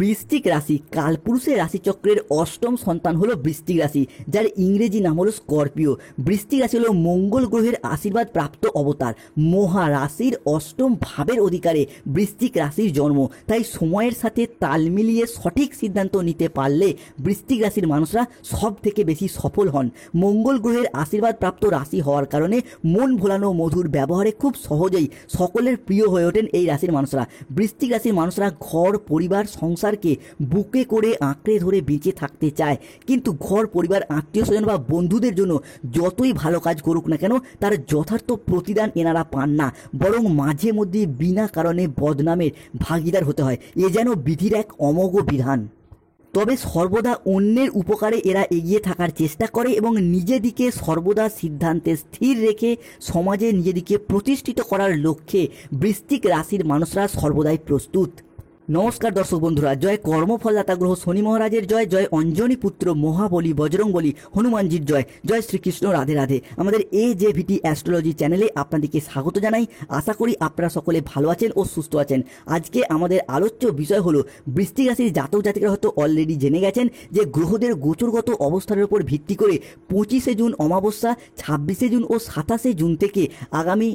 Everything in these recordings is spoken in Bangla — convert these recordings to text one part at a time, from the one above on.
বৃশ্চিক রাশি কালপুরুষের রাশিচক্রের অষ্টম সন্তান হলো বৃশ্চিক রাশি, যার ইংরেজি নাম হলো স্করপিও। বৃশ্চিক রাশি হলো মঙ্গল গ্রহের আশীর্বাদ প্রাপ্ত অবতার। মহারাশির অষ্টম ভাবের অধিকারে বৃশ্চিক রাশির জন্ম। তাই সময়ের সাথে তাল মিলিয়ে সঠিক সিদ্ধান্ত নিতে পারলে বৃশ্চিক রাশির মানুষরা সব থেকে বেশি সফল হন। মঙ্গল গ্রহের আশীর্বাদ প্রাপ্ত রাশি হওয়ার কারণে মন ভোলানো মধুর ব্যবহারে খুব সহজেই সকলের প্রিয় হয়ে ওঠেন এই রাশির মানুষরা। বৃশ্চিক রাশির মানুষরা ঘর পরিবার সংসারকে বুকে করে আঁকড়ে ধরে বেঁচে থাকতে চায়, কিন্তু ঘর পরিবার আত্মীয় স্বজন বা বন্ধুদের জন্য যতই ভালো কাজ করুক না কেন তার যথার্থ প্রতিদান এনারা পান না, বরং মাঝে মধ্যে বিনা কারণে বদনামের ভাগিদার হতে হয়। এ যেন বিধির এক অমোঘ বিধান। তবে সর্বদা অন্যের উপকারে এরা এগিয়ে থাকার চেষ্টা করে এবং নিজেদিকে সর্বদা সিদ্ধান্তে স্থির রেখে সমাজে নিজেদিকে প্রতিষ্ঠিত করার লক্ষ্যে বৃশ্চিক রাশির মানুষরা সর্বদাই প্রস্তুত। নমস্কার দর্শক বন্ধুরা, জয় কর্মফলদাতা গ্রহ শনি মহারাজের জয়, জয় অঞ্জনী পুত্র মহাবলী বজরংবলী হনুমানজির জয়, জয় শ্রীকৃষ্ণ, রাধে রাধে। আমাদের AJVT অ্যাস্ট্রোলজি চ্যানেলে আপনাদেরকে স্বাগত জানাই। আশা করি আপনারা সকলে ভালো আছেন ও সুস্থ আছেন। আজকে আমাদের আলোচ্য বিষয় হলো বৃশ্চিক রাশির জাতক জাতিকারা হয়তো অলরেডি জেনে গেছেন যে গ্রহদের গোচরগত অবস্থানের উপর ভিত্তি করে 25শে জুন অমাবস্যা, 26শে জুন ও 27শে জুন থেকে আগামী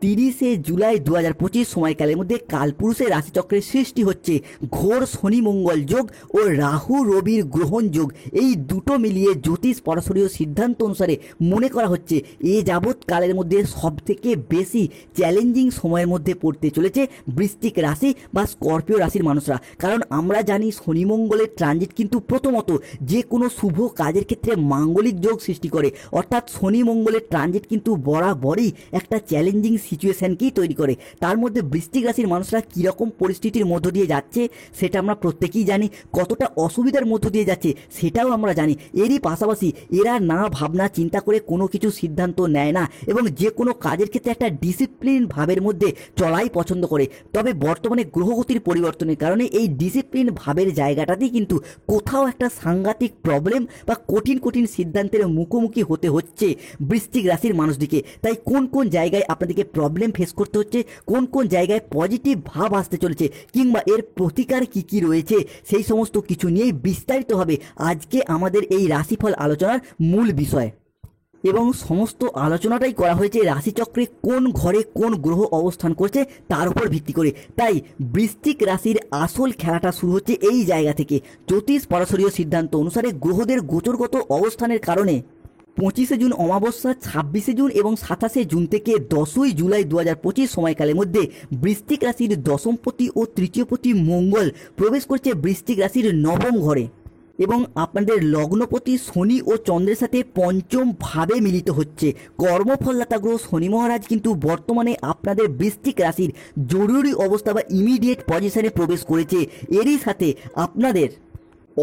30শে জুলাই 2025 সময়কালের মধ্যে কালপুরুষের রাশিচক্রের সৃষ্টি হচ্ছে ঘোর শনি মঙ্গল যোগ ও রাহু রবির গ্রহণ যোগ। এই দুটো মিলিয়ে জ্যোতিষ পরাশরীয় সিদ্ধান্ত অনুসারে মনে করা হচ্ছে এ যাবৎ কালের মধ্যে সবথেকে বেশি চ্যালেঞ্জিং সময়ের মধ্যে পড়তে চলেছে বৃশ্চিক রাশি বা স্করপিও রাশির মানুষরা। কারণ আমরা জানি শনি মঙ্গলের ট্রানজিট কিন্তু প্রথমত যে কোনো শুভ কাজের ক্ষেত্রে মাঙ্গলিক যোগ সৃষ্টি করে, অর্থাৎ শনি মঙ্গলের ট্রানজিট কিন্তু বরাবরই একটা চ্যালেঞ্জিং সিচুয়েশনকেই তৈরি করে। তার মধ্যে বৃশ্চিক রাশির মানুষরা কীরকম পরিস্থিতির মধ্য দিয়ে যাচ্ছে সেটা আমরা প্রত্যেকেই জানি, কতটা অসুবিধার মধ্য দিয়ে যাচ্ছে সেটাও আমরা জানি। এরই পাশাপাশি এরা না ভাবনা চিন্তা করে কোনো কিছু সিদ্ধান্ত নেয় না এবং যে কোনো কাজের ক্ষেত্রে একটা ডিসিপ্লিন ভাবের মধ্যে চলাই পছন্দ করে। তবে বর্তমানে গ্রহগতির পরিবর্তনের কারণে এই ডিসিপ্লিন ভাবের জায়গাটাতেই কিন্তু কোথাও একটা সাংঘাতিক প্রবলেম বা কঠিন কঠিন সিদ্ধান্তের মুখোমুখি হতে হচ্ছে বৃশ্চিক রাশির মানুষদিকে। তাই কোন কোন জায়গায় আপনাদেরকে প্রবলেম ফেস করতে হচ্ছে, কোন কোন জায়গায় পজিটিভ ভাব আসতে চলেছে, কিংবা এর প্রতিকার কি কি রয়েছে, সেই সমস্ত কিছু নিয়েই বিস্তারিতভাবে আজকে আমাদের এই রাশিফল আলোচনার মূল বিষয়। এবং সমস্ত আলোচনাটাই করা হয়েছে রাশিচক্রে কোন ঘরে কোন গ্রহ অবস্থান করছে তার উপর ভিত্তি করে। তাই বৃশ্চিক রাশির আসল খেলাটা শুরু হচ্ছে এই জায়গা থেকে। জ্যোতিষ পরাশরীয় সিদ্ধান্ত অনুসারে গ্রহদের গোচরগত অবস্থানের কারণে 25শে জুন অমাবস্যা, 26শে জুন এবং 27শে জুন থেকে 10ই জুলাই 2025 সময়কালের মধ্যে বৃশ্চিক রাশির দশমপতি ও তৃতীয়পতি মঙ্গল প্রবেশ করছে বৃশ্চিক রাশির নবম ঘরে এবং আপনাদের লগ্নপতি শনি ও চন্দ্রের সাথে পঞ্চম ভাবে মিলিত হচ্ছে। কর্মফলদাতা গ্রহ শনি মহারাজ কিন্তু বর্তমানে আপনাদের বৃশ্চিক রাশির জরুরি অবস্থা বা ইমিডিয়েট পজিশনে প্রবেশ করেছে। এরই সাথে আপনাদের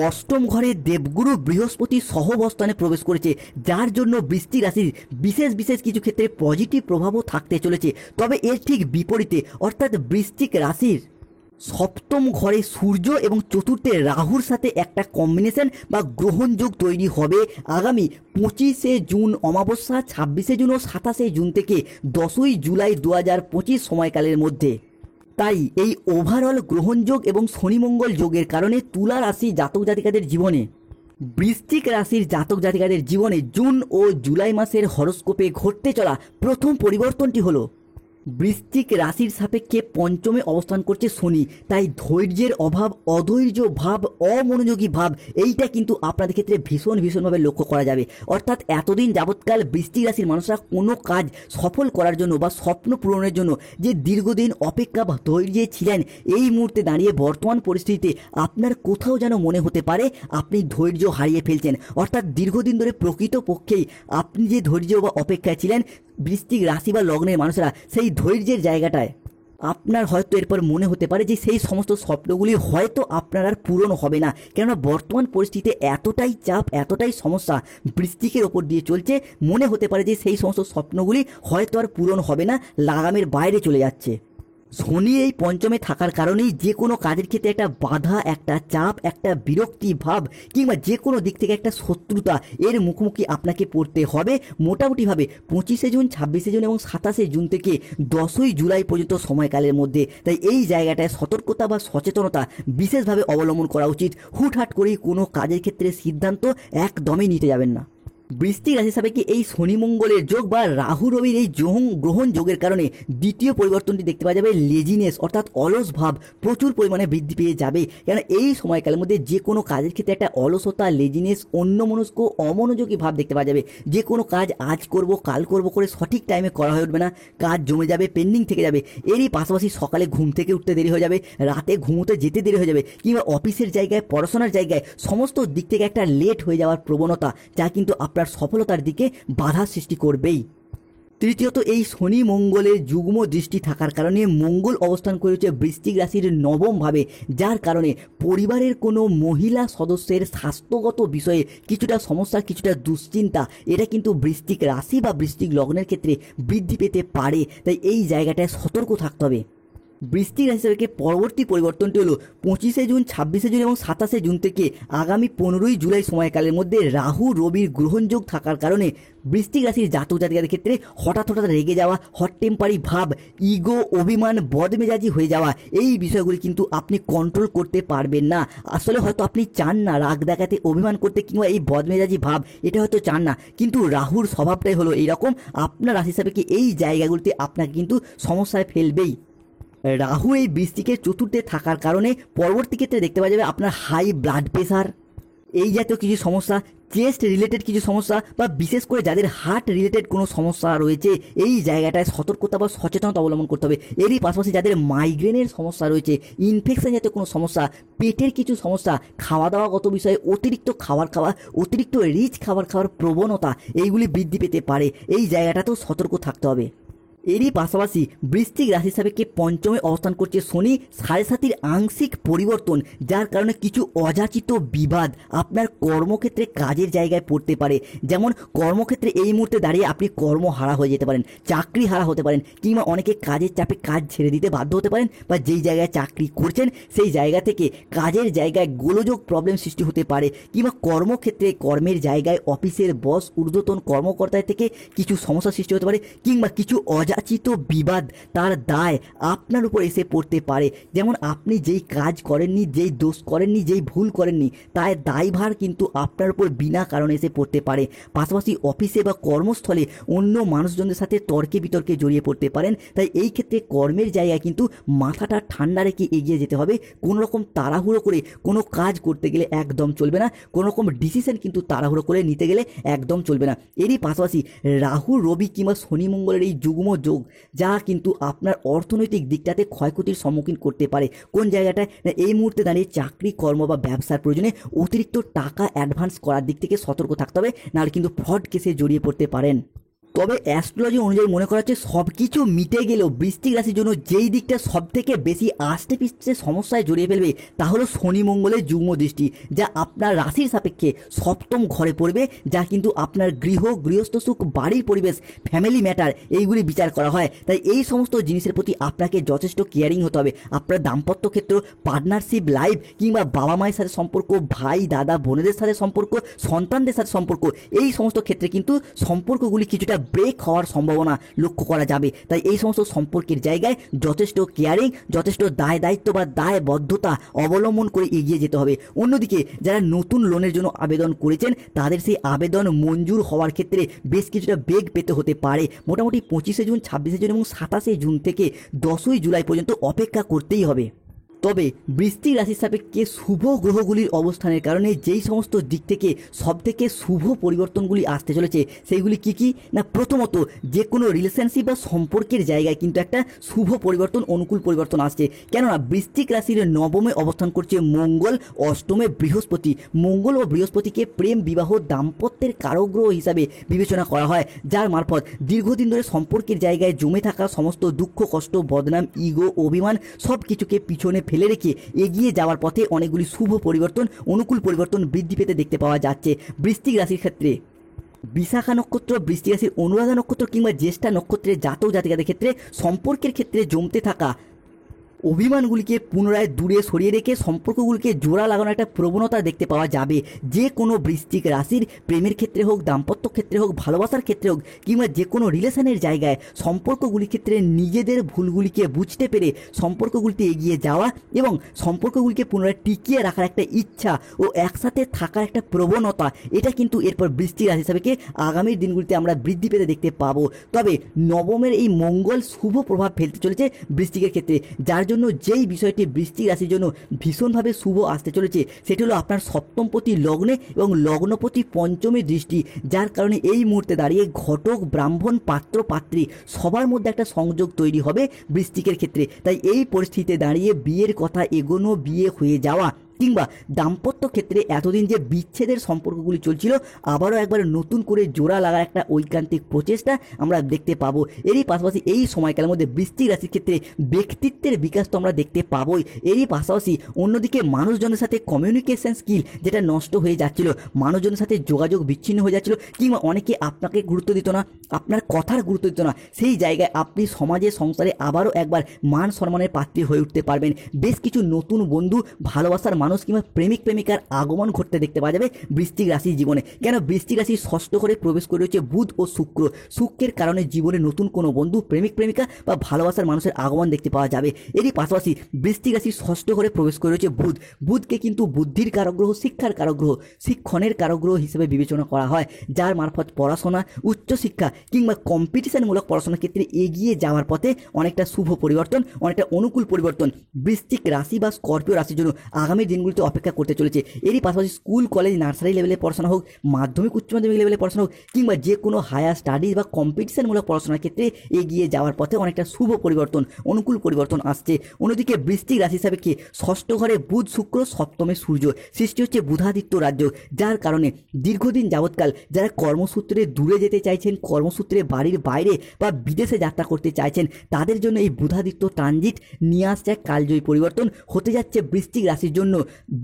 অষ্টম ঘরে দেবগুরু বৃহস্পতি সহবস্থানে প্রবেশ করেছে, যার জন্য বৃশ্চিক রাশির বিশেষ বিশেষ কিছু ক্ষেত্রে পজিটিভ প্রভাবও থাকতে চলেছে। তবে এর ঠিক বিপরীতে, অর্থাৎ বৃশ্চিক রাশির সপ্তম ঘরে সূর্য এবং চতুর্থে রাহুর সাথে একটা কম্বিনেশন বা গ্রহণযোগ তৈরি হবে আগামী 25শে জুন অমাবস্যা, 26শে জুন ও 27শে জুন থেকে 10ই জুলাই 2025 সময়কালের মধ্যে। তাই এই ওভারঅল গ্রহণযোগ এবং শনিমঙ্গল যোগের কারণে তুলা রাশি জাতক জাতিকাদের জীবনে, বৃশ্চিক রাশির জাতক জাতিকাদের জীবনে জুন ও জুলাই মাসের হরোস্কোপে ঘটতে চলা প্রথম পরিবর্তনটি হলো বৃশ্চিক রাশির সাপেক্ষে পঞ্চমে অবস্থান করছে শনি। তাই ধৈর্যের অভাব, অধৈর্য ভাব, অমনোযোগী ভাব এইটা কিন্তু আপনাদের ক্ষেত্রে ভীষণভাবে লক্ষ্য করা যাবে। অর্থাৎ এতদিন যাবৎকাল বৃশ্চিক রাশির মানুষরা কোনো কাজ সফল করার জন্য বা স্বপ্ন পূরণের জন্য যে দীর্ঘদিন অপেক্ষা বা ধৈর্যে ছিলেন, এই মুহূর্তে দাঁড়িয়ে বর্তমান পরিস্থিতিতে আপনার কোথাও যেন মনে হতে পারে আপনি ধৈর্য হারিয়ে ফেলছেন। অর্থাৎ দীর্ঘদিন ধরে প্রকৃতপক্ষেই আপনি যে ধৈর্য বা অপেক্ষায় ছিলেন, বৃশ্চিক রাশি বা লগ্নের মানুষরা সেই ধৈর্যের জায়গাটায় আপনার হয়তো এরপর মনে হতে পারে যে সেই সমস্ত স্বপ্নগুলি হয়তো আপনার আর পূরণ হবে না, কেননা বর্তমান পরিস্থিতিতে এতটাই চাপ, এতটাই সমস্যা বৃশ্চিকের ওপর দিয়ে চলছে, মনে হতে পারে যে সেই সমস্ত স্বপ্নগুলি হয়তো আর পূরণ হবে না, লাগামের বাইরে চলে যাচ্ছে। শনি এই পঞ্চমে থাকার কারণেই যে কোনো কাজের ক্ষেত্রে একটা বাধা, একটা চাপ, একটা বিরক্তি ভাব কিংবা যে কোনো দিক থেকে একটা শত্রুতা এর মুখোমুখি আপনাকে পড়তে হবে মোটামুটিভাবে 25শে জুন, 26শে জুন এবং 27শে জুন থেকে 10ই জুলাই পর্যন্ত সময়কালের মধ্যে। তাই এই জায়গাটায় সতর্কতা বা সচেতনতা বিশেষভাবে অবলম্বন করা উচিত। হুটহাট করেই কোনো কাজের ক্ষেত্রে সিদ্ধান্ত একদমই নিতে যাবেন না। বৃশ্চিক রাশি সাপেক্ষে এই শনি মঙ্গলের যোগ বা রাহু রবির এই গ্রহণ যোগের কারণে দ্বিতীয় পরিবর্তনটি দেখতে পাওয়া যাবে লেজিনেস অর্থাৎ অলস ভাব প্রচুর পরিমাণে বৃদ্ধি পেয়ে যাবে। কেন এই সময়কালের মধ্যে যে কোনো কাজের ক্ষেত্রে একটা অলসতা, লেজিনেস, অন্যমনস্ক, অমনোযোগী ভাব দেখতে পাওয়া যাবে। যে কোনো কাজ আজ করব কাল করব করে সঠিক টাইমে করা হয়ে উঠবে না, কাজ জমে যাবে, পেন্ডিং থেকে যাবে। এরই পাশাপাশি সকালে ঘুম থেকে উঠতে দেরি হয়ে যাবে, রাতে ঘুমোতে যেতে দেরি হয়ে যাবে, কিংবা অফিসের জায়গায়, পড়াশোনার জায়গায় সমস্ত দিক থেকে একটা লেট হয়ে যাওয়ার প্রবণতা, যা কিন্তু আপনার সফলতার দিকে বাধা সৃষ্টি করবেই। তৃতীয়ত, এই শনি মঙ্গলের যুগ্ম দৃষ্টি থাকার কারণে মঙ্গল অবস্থান করেছে বৃশ্চিক রাশির নবম ভাবে, যার কারণে পরিবারের কোনো মহিলা সদস্যের স্বাস্থ্যগত বিষয়ে কিছুটা সমস্যা, কিছুটা দুশ্চিন্তা এটা কিন্তু বৃশ্চিক রাশি বা বৃশ্চিক লগ্নের ক্ষেত্রে বৃদ্ধি পেতে পারে। তাই এই জায়গাটায় সতর্ক থাকতে হবে। বৃশ্চিক রাশি থেকে পরবর্তী পরিবর্তনটি হলো 25শে জুন, 26শে জুন এবং 27শে জুন থেকে আগামী 15ই জুলাই সময়কালের মধ্যে রাহু রবির গ্রহণযোগ থাকার কারণে বৃশ্চিক রাশির জাতক জাতিকাদের ক্ষেত্রে হঠাৎ রেগে যাওয়া, হট টেম্পারি ভাব, ইগো, অভিমান, বদমেজাজি হয়ে যাওয়া, এই বিষয়গুলি কিন্তু আপনি কন্ট্রোল করতে পারবেন না। আসলে হয়তো আপনি চান না রাগ দেখাতে, অভিমান করতে কিংবা এই বদমেজাজি ভাব এটা হয়তো চান না, কিন্তু রাহুর স্বভাবটাই হলো এইরকম। আপনার রাশি হিসাবে কি এই জায়গাগুলিতে আপনাকে কিন্তু সমস্যায় ফেলবেই। রাহু এই বৃশ্চিকের চতুর্থে থাকার কারণে পরবর্তী ক্ষেত্রে দেখতে পাওয়া যাবে আপনার হাই ব্লাড প্রেশার, এই জাতীয় কিছু সমস্যা, চেস্ট রিলেটেড কিছু সমস্যা, বা বিশেষ করে যাদের হার্ট রিলেটেড কোনো সমস্যা রয়েছে এই জায়গাটায় সতর্কতা বা সচেতনতা অবলম্বন করতে হবে। এরই পাশাপাশি যাদের মাইগ্রেনের সমস্যা রয়েছে, ইনফেকশন জাতীয় কোনো সমস্যা, পেটের কিছু সমস্যা, খাওয়া দাওয়াগত বিষয়ে অতিরিক্ত খাবার খাওয়া, অতিরিক্ত রিচ খাবার খাওয়ার প্রবণতা এইগুলি বৃদ্ধি পেতে পারে। এই জায়গাটাতেও সতর্ক থাকতে হবে। এরই পাশাপাশি বৃশ্চিক রাশি সাপেক্ষে পঞ্চমে অবস্থান করছে শনি, 7.5 আংশিক পরিবর্তন, যার কারণে কিছু অযাচিত বিবাদ আপনার কর্মক্ষেত্রে কাজের জায়গায় পড়তে পারে। যেমন কর্মক্ষেত্রে এই মুহূর্তে দাঁড়িয়ে আপনি কর্মহারা হয়ে যেতে পারেন, চাকরি হারা হতে পারেন, কিংবা অনেকে কাজের চাপে কাজ ছেড়ে দিতে বাধ্য হতে পারেন, বা যেই জায়গায় চাকরি করছেন সেই জায়গা থেকে কাজের জায়গায় গোলযোগ প্রবলেম সৃষ্টি হতে পারে, কিংবা কর্মক্ষেত্রে কর্মের জায়গায় অফিসের বস, ঊর্ধ্বতন কর্মকর্তার থেকে কিছু সমস্যা সৃষ্টি হতে পারে, কিংবা কিছু অযাচিত বিবাদ তার দায় আপনার উপর এসে পড়তে পারে। যেমন আপনি যেই কাজ করেননি, যেই দোষ করেননি, যেই ভুল করেননি, তার দায়ভার কিন্তু আপনার উপর বিনা কারণে এসে পড়তে পারে। পাশাপাশি অফিসে বা কর্মস্থলে অন্য মানুষজনদের সাথে তর্কে বিতর্কে জড়িয়ে পড়তে পারেন। তাই এই ক্ষেত্রে কর্মের জায়গায় কিন্তু মাথাটা ঠান্ডা রেখে এগিয়ে যেতে হবে। কোনো রকম তাড়াহুড়ো করে কোনো কাজ করতে গেলে একদম চলবে না, কোনো রকম ডিসিশন কিন্তু তাড়াহুড়ো করে নিতে গেলে একদম চলবে না। এরই পাশাপাশি রাহু রবি কিংবা শনি মঙ্গলের এই যুগ্ম যোগ, যা কিন্তু আপনার অর্থনৈতিক দিকটাতে ক্ষয়ক্ষতির সম্মুখীন করতে পারে। কোন জায়গাটায় না, এই মুহূর্তে দাঁড়িয়ে চাকরি, কর্ম বা ব্যবসার প্রয়োজনে অতিরিক্ত টাকা অ্যাডভান্স করার দিক থেকে সতর্ক থাকতে হবে, নাহলে কিন্তু ফ্রড কেসে জড়িয়ে পড়তে পারেন। তবে অ্যাস্ট্রোলজি অনুযায়ী মনে করা হচ্ছে সব কিছু মিটে গেলেও বৃশ্চিক রাশির জন্য যেই দিকটা সব থেকে বেশি আষ্টে পিষ্টে সমস্যায় জড়িয়ে ফেলবে তা হলো শনি মঙ্গলের যুগ্ম দৃষ্টি, যা আপনার রাশির সাপেক্ষে সপ্তম ঘরে পড়বে, যা কিন্তু আপনার গৃহস্থ সুখ, বাড়ির পরিবেশ, ফ্যামিলি ম্যাটার এইগুলি বিচার করা হয়। তাই এই সমস্ত জিনিসের প্রতি আপনাকে যথেষ্ট কেয়ারিং হতে হবে। আপনার দাম্পত্য ক্ষেত্র, পার্টনারশিপ লাইফ, কিংবা বাবা মায়ের সাথে সম্পর্ক, ভাই দাদা বোনেদের সাথে সম্পর্ক, সন্তানদের সাথে সম্পর্ক, এই সমস্ত ক্ষেত্রে কিন্তু সম্পর্কগুলি কিছুটা ব্রেক হওয়ার সম্ভাবনা লক্ষ্য করা যাবে। তাই এই সমস্ত সম্পর্কের জায়গায় যথেষ্ট কেয়ারিং, যথেষ্ট দায়িত্ব বা দায়বদ্ধতা অবলম্বন করে এগিয়ে যেতে হবে। অন্যদিকে যারা নতুন লোনের জন্য আবেদন করেছেন তাদের সেই আবেদন মঞ্জুর হওয়ার ক্ষেত্রে বেশ কিছুটা বেগ পেতে হতে পারে। মোটামুটি 25শে জুন, 26শে জুন এবং 27শে জুন থেকে 10ই জুলাই পর্যন্ত অপেক্ষা করতেই হবে। তবে বৃশ্চিক রাশির সাপেক্ষে শুভ গ্রহগুলির অবস্থানের কারণে যেই সমস্ত দিক থেকে সবথেকে শুভ পরিবর্তনগুলি আসতে চলেছে সেইগুলি কি কি না, প্রথমত যে কোনো রিলেশনশিপ বা সম্পর্কের জায়গায় কিন্তু একটা শুভ পরিবর্তন, অনুকূল পরিবর্তন আসছে। কেননা বৃশ্চিক রাশির নবমে অবস্থান করছে মঙ্গল, অষ্টমে বৃহস্পতি। মঙ্গল ও বৃহস্পতিকে প্রেম, বিবাহ, দাম্পত্যের কারগ্রহ হিসাবে বিবেচনা করা হয়, যার মারফত দীর্ঘদিন ধরে সম্পর্কের জায়গায় জমে থাকা সমস্ত দুঃখ, কষ্ট, বদনাম, ইগো, অভিমান সব কিছুকে পিছনে ফেলে রেখে এগিয়ে যাওয়ার পথে অনেকগুলি শুভ পরিবর্তন, অনুকূল পরিবর্তন বৃদ্ধি পেতে দেখতে পাওয়া যাচ্ছে বৃশ্চিক রাশির ক্ষেত্রে। বিশাখা নক্ষত্র, বৃশ্চিক রাশির অনুরাধা নক্ষত্র কিংবা জ্যেষ্ঠা নক্ষত্রের জাতক জাতিকাদের ক্ষেত্রে সম্পর্কের ক্ষেত্রে জমতে থাকা অভিমানগুলিকে পুনরায় দূরে সরিয়ে রেখে সম্পর্কগুলিকে জোড়া লাগানোর একটা প্রবণতা দেখতে পাওয়া যাবে। যে কোনো বৃশ্চিক রাশির প্রেমের ক্ষেত্রে হোক, দাম্পত্য ক্ষেত্রে হোক, ভালোবাসার ক্ষেত্রে হোক, কিংবা যে কোনো রিলেশনের জায়গায় সম্পর্কগুলির ক্ষেত্রে নিজেদের ভুলগুলিকে বুঝতে পেরে সম্পর্কগুলিতে এগিয়ে যাওয়া এবং সম্পর্কগুলিকে পুনরায় টিকিয়ে রাখার একটা ইচ্ছা ও একসাথে থাকার একটা প্রবণতা, এটা কিন্তু এরপর বৃশ্চিক রাশি হিসাবে আগামীর দিনগুলিতে আমরা বৃদ্ধি পেতে দেখতে পাবো। তবে নবমের এই মঙ্গল শুভ প্রভাব ফেলতে চলেছে বৃশ্চিকের ক্ষেত্রে, যার জন্য যেই বিষয়টি বৃশ্চিক রাশির জন্য ভীষণভাবে শুভ আসতে চলেছে সেটি হলো আপনার সপ্তমপতি লগ্নে এবং লগ্নপতি পঞ্চমী দৃষ্টি, যার কারণে এই মুহূর্তে দাঁড়িয়ে ঘটক, ব্রাহ্মণ, পাত্র, পাত্রী সবার মধ্যে একটা সংযোগ তৈরি হবে বৃশ্চিকের ক্ষেত্রে। তাই এই পরিস্থিতিতে দাঁড়িয়ে বিয়ের কথা এগোনো, বিয়ে হয়ে যাওয়া কিংবা দাম্পত্য ক্ষেত্রে এতদিন যে বিচ্ছেদের সম্পর্কগুলি চলছিল আবারও একবার নতুন করে জোড়া লাগার একটা ঐকান্তিক প্রচেষ্টা আমরা দেখতে পাবো। এরই পাশাপাশি এই সময়কালের মধ্যে বৃশ্চিক রাশির ক্ষেত্রে ব্যক্তিত্বের বিকাশ তো আমরা দেখতে পাবোই। এরই পাশাপাশি অন্যদিকে মানুষজনের সাথে কমিউনিকেশন স্কিল যেটা নষ্ট হয়ে যাচ্ছিল, মানুষজনের সাথে যোগাযোগ বিচ্ছিন্ন হয়ে যাচ্ছিল, কিংবা অনেকে আপনাকে গুরুত্ব দিত না, আপনার কথার গুরুত্ব দিত না, সেই জায়গায় আপনি সমাজে সংসারে আবারও একবার মান সম্মানের পাত্রী হয়ে উঠতে পারবেন। বেশ কিছু নতুন বন্ধু, ভালোবাসার মানুষ কিংবা প্রেমিক প্রেমিকার আগমন ঘটতে দেখতে পাওয়া যাবে বৃশ্চিক রাশির জীবনে। কেন বৃশ্চিক রাশি ষষ্ঠ ঘরে প্রবেশ করে রয়েছে বুধ ও শুক্র। শুক্রের কারণে জীবনে নতুন কোনো বন্ধু, প্রেমিক প্রেমিকা বা ভালোবাসার মানুষের আগমন দেখতে পাওয়া যাবে। এরই পাশাপাশি বৃশ্চিক রাশি ষষ্ঠ ঘরে প্রবেশ করে রয়েছে বুধ। বুধকে কিন্তু বুদ্ধির কারগ্রহ, শিক্ষার কারগ্রহ, শিক্ষণের কারগ্রহ হিসেবে বিবেচনা করা হয়, যার মারফত পড়াশোনা, উচ্চশিক্ষা কিংবা কম্পিটিশনমূলক পড়াশোনার ক্ষেত্রে এগিয়ে যাওয়ার পথে অনেকটা শুভ পরিবর্তন, অনেকটা অনুকূল পরিবর্তন বৃশ্চিক রাশি বা স্করপিও রাশির জন্য আগামী দিনগুলিতে অপেক্ষা করতে চলেছে। এরই পাশাপাশি স্কুল, কলেজ, নার্সারি লেভেলে পড়াশোনা হোক, মাধ্যমিক, উচ্চ মাধ্যমিক লেভেলে পড়াশোনা হোক, কিংবা যে কোনো হায়ার স্টাডিজ বা কম্পিটিশনমূলক পড়াশোনার ক্ষেত্রে এগিয়ে যাওয়ার পথে অনেকটা শুভ পরিবর্তন, অনুকূল পরিবর্তন আসছে। অন্যদিকে বৃশ্চিক রাশি হিসাবে কি ষষ্ঠ ঘরে বুধ, শুক্র, সপ্তমে সূর্য, সৃষ্টি হচ্ছে বুধাদিত্য রাজ্য, যার কারণে দীর্ঘদিন যাবৎকাল যারা কর্মসূত্রে দূরে যেতে চাইছেন, কর্মসূত্রে বাড়ির বাইরে বা বিদেশে যাত্রা করতে চাইছেন, তাদের জন্য এই বুধাদিত্য ট্রানজিট নিয়ে আসছে এক কালজয়ী পরিবর্তন। হতে যাচ্ছে বৃশ্চিক রাশির জন্য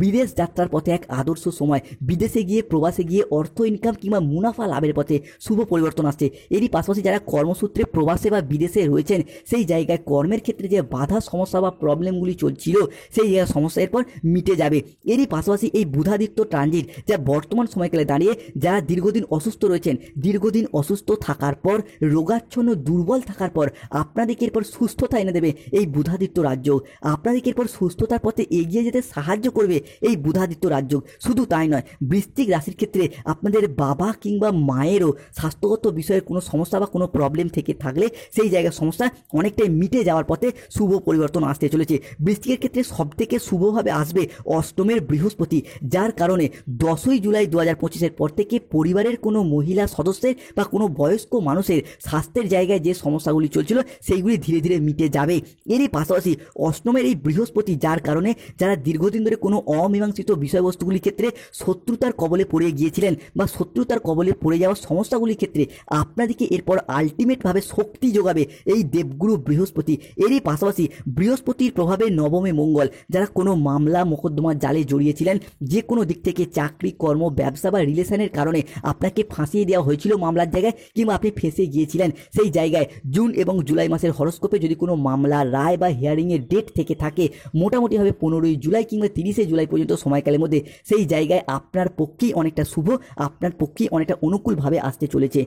বিদেশ যাত্রার পথে এক আদর্শ সময়। বিদেশে গিয়ে, প্রবাসে গিয়ে অর্থ ইনকাম কিংবা মুনাফা লাভের পথে শুভ পরিবর্তন আসছে। এরই পাশাপাশি যারা কর্মসূত্রে প্রবাসে বা বিদেশে রয়েছেন, সেই জায়গায় কর্মের ক্ষেত্রে যে বাধা, সমস্যা বা প্রবলেমগুলি চলছিল, সেই জায়গায় সমস্যা এরপর মিটে যাবে। এরই পাশাপাশি এই বুধাদিত্য ট্রানজিট যা বর্তমান সময়কালে দাঁড়িয়ে যারা দীর্ঘদিন অসুস্থ রয়েছেন, দীর্ঘদিন অসুস্থ থাকার পর, রোগাচ্ছন্ন, দুর্বল থাকার পর আপনাদেরকে এরপর সুস্থতা এনে দেবে এই বুধাদিত্য রাজ্য। আপনাদেরকে এরপর সুস্থতার পথে এগিয়ে যেতে সাহায্য করবে এই বুধাদিত্য রাজ্য। শুধু তাই নয়, বৃশ্চিক রাশির ক্ষেত্রে আপনাদের বাবা কিংবা মায়েরও স্বাস্থ্যগত বিষয়ে কোনো সমস্যা বা কোনো প্রবলেম থেকে থাকলে সেই জায়গার সমস্যা অনেকটাই মিটে যাওয়ার পথে শুভ পরিবর্তন আসতে চলেছে। বৃশ্চিকের ক্ষেত্রে সবথেকে শুভভাবে আসবে অষ্টমের বৃহস্পতি, যার কারণে 10ই জুলাই 2025-এর পর থেকে পরিবারের কোনো মহিলা সদস্যের বা কোনো বয়স্ক মানুষের স্বাস্থ্যের জায়গায় যে সমস্যাগুলি চলছিল সেইগুলি ধীরে ধীরে মিটে যাবে। এরই পাশাপাশি অষ্টমের এই বৃহস্পতি, যার কারণে যারা দীর্ঘদিন ধরে কোনো অমীমাংসিত বিষয়বস্তুগুলির ক্ষেত্রে শত্রুতার কবলে পড়ে গিয়েছিলেন বা শত্রুতার কবলে পড়ে যাওয়া সমস্যাগুলির ক্ষেত্রে আপনাদেরকে এরপর আলটিমেটভাবে শক্তি যোগাবে এই দেবগুরু বৃহস্পতি। এরই পাশাপাশি বৃহস্পতির প্রভাবে নবমে মঙ্গল, যারা কোনো মামলা মোকদ্দমার জালে জড়িয়েছিলেন, যে কোনো দিক থেকে চাকরি, কর্ম, ব্যবসা বা রিলেশনের কারণে আপনাকে ফাঁসিয়ে দেওয়া হয়েছিল মামলার জায়গায়, কিংবা আপনি ফেঁসে গিয়েছিলেন, সেই জায়গায় জুন এবং জুলাই মাসের হরস্কোপে যদি কোনো মামলা, রায় বা হিয়ারিংয়ের ডেট থেকে থাকে, মোটামুটিভাবে 15ই জুলাই কিংবা 30শে জুলাই পর্যন্ত সময়কালের মধ্যে সেই জায়গায় আপনার পক্ষেই অনেকটা শুভ, আপনার পক্ষেই অনেকটা অনুকূলভাবে আসতে চলেছে।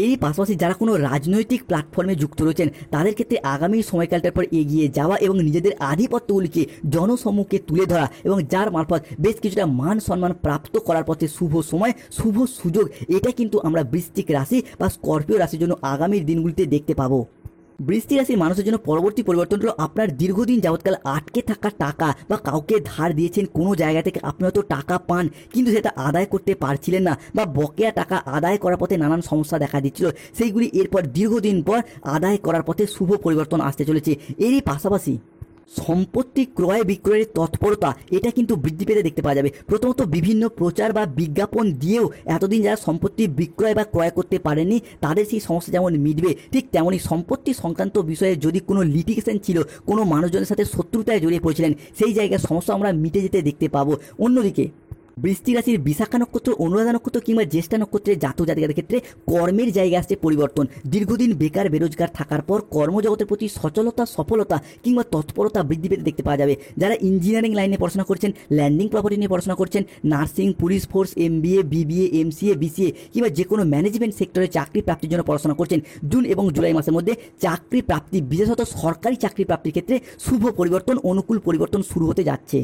এরই পাশাপাশি যারা কোনো রাজনৈতিক প্ল্যাটফর্মে যুক্ত রয়েছেন, তাদের ক্ষেত্রে আগামী সময়কালটার পর এগিয়ে যাওয়া এবং নিজেদের আধিপত্যগুলিকে জনসম্মুখে তুলে ধরা এবং যার মারফত বেশ কিছুটা মান সম্মান প্রাপ্ত করার পথে শুভ সময়, শুভ সুযোগ, এটা কিন্তু আমরা বৃশ্চিক রাশি বা স্করপিও রাশির জন্য আগামী দিনগুলিতে দেখতে পাবো। বৃশ্চিক রাশির মানুষের জন্য পরবর্তী পরিবর্তন হলো আপনার দীর্ঘদিন যাবৎকাল আটকে থাকা টাকা বা কাউকে ধার দিয়েছেন, কোনো জায়গা থেকে আপনি হয়তো টাকা পান কিন্তু সেটা আদায় করতে পারছিলেন না, বা বকেয়া টাকা আদায় করার পথে নানান সমস্যা দেখা দিচ্ছিল, সেইগুলি এরপর দীর্ঘদিন পর আদায় করার পথে শুভ পরিবর্তন আসতে চলেছে। এরই পাশাপাশি সম্পত্তি ক্রয় বিক্রয়ের তৎপরতা, এটা কিন্তু বৃদ্ধি পেতে দেখতে পাওয়া যাবে। প্রথমত বিভিন্ন প্রচার বা বিজ্ঞাপন দিয়েও এতদিন যারা সম্পত্তি বিক্রয় বা ক্রয় করতে পারেননি তাদের সেই সমস্যা যেমন মিটবে, ঠিক তেমনই সম্পত্তি সংক্রান্ত বিষয়ে যদি কোনো লিটিগেশন ছিল, কোনো মানুষজনের সাথে শত্রুতায় জড়িয়ে পড়েছিলেন, সেই জায়গায় সমস্যা আমরা মিটে যেতে দেখতে পাবো। অন্যদিকে বৃশ্চিক রাশির বিশাখা নক্ষত্র, অনুরাধা নক্ষত্র কিংবা জ্যেষ্ঠা নক্ষত্রের জাতক জাতিকাদের ক্ষেত্রে কর্মের জায়গায় আসছে পরিবর্তন। দীর্ঘদিন বেকার বেরোজগার থাকার পর কর্মজগতের প্রতি সচলতা, সফলতা কিংবা তৎপরতা বৃদ্ধি পেতে দেখতে পাওয়া যাবে। যারা ইঞ্জিনিয়ারিং লাইনে পড়াশোনা করছেন, ল্যান্ডিং প্রপার্টি নিয়ে পড়াশোনা করছেন, nursing, police force, MBA, BBA, MCA, BCA কিংবা যে কোনো ম্যানেজমেন্ট সেক্টরে চাকরি প্রাপ্তির জন্য পড়াশোনা করছেন, জুন এবং জুলাই মাসের মধ্যে চাকরি প্রাপ্তি, বিশেষত সরকারি চাকরি প্রাপ্তির ক্ষেত্রে শুভ পরিবর্তন, অনুকূল পরিবর্তন শুরু হতে যাচ্ছে।